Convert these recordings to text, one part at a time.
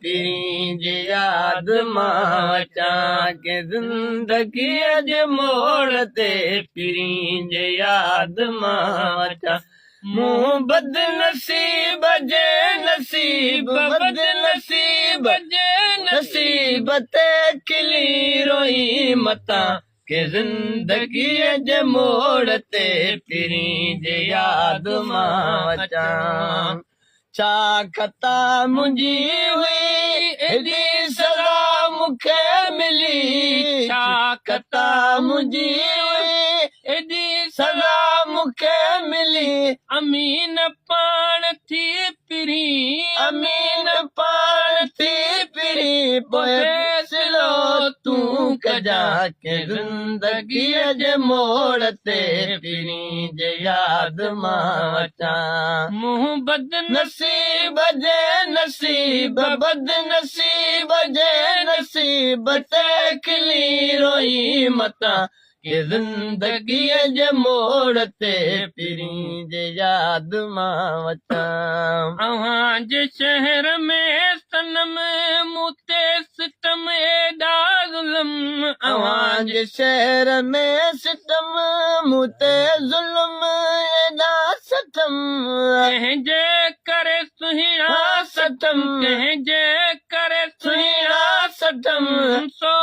पिरी जे याद मां अचां के ज़िंदगी जे मोड़ ते पिरी जे याद मां अचां मूं बदनसीब जे नसीब बदनसीब जे नसीब ते खिली रोई मतां के ज़िंदगी जे मोड़ ते पिरी जे याद मां अचां छा खता मुंहिंजी हुई एॾी सज़ा मूंखे मिली छा खता मुंहिंजी हुई एॾी सज़ा मूंखे मिली अमीन पाण थी पिरी अमीन पाण थी पिरी पोइ फ़ैसिलो तूं कजां के ज़िंदगीअ जे मोड़ ते पिरी जे याद मां अचां मूं बदनसीब जे नसीब बदनसीब जे नसीब ते खिली रोई मतां के ज़िंदगीअ जे मोड़ ते पिरी जे याद मां अचां अव्हां जे शहर में सनम मूं ते सितम एॾा ज़ुल्म अव्हां जे शहर में सितम मूं ते ज़ुल्म एॾा सितम कंहिंजे करे सुहिणा सतम कंहिंजे करे सुहिणा सतम सो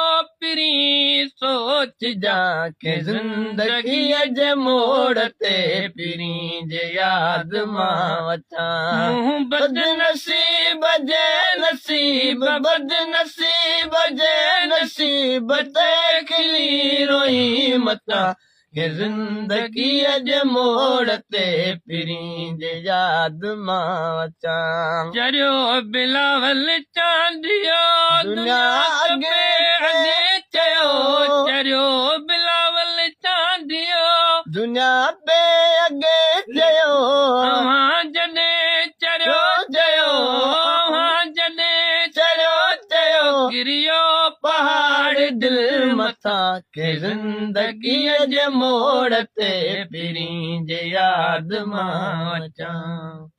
पिरी सोचजां के ज़िंदगीअ जे मोड़ ते पिरी जे याद मां अचां मूं बदनसीब जे नसीब बदनसीब जे नसीब ते खिली रोई मतां के ज़िंदगीअ जे मोड़ ते पिरी जे याद मां अचां चरियो बिलावल चांदियो दुनिया अॻे अॻे चयो चरियो बिलावल चांदियो दुनिया पे अॻे चयो अव्हां जॾहिं चरियो चयो अव्हां जॾहिं चरियो चयो गिरियो पहाड़ दिल मथां के ज़िंदगीअ जे मोड़ ते पिरी जे याद मां अचां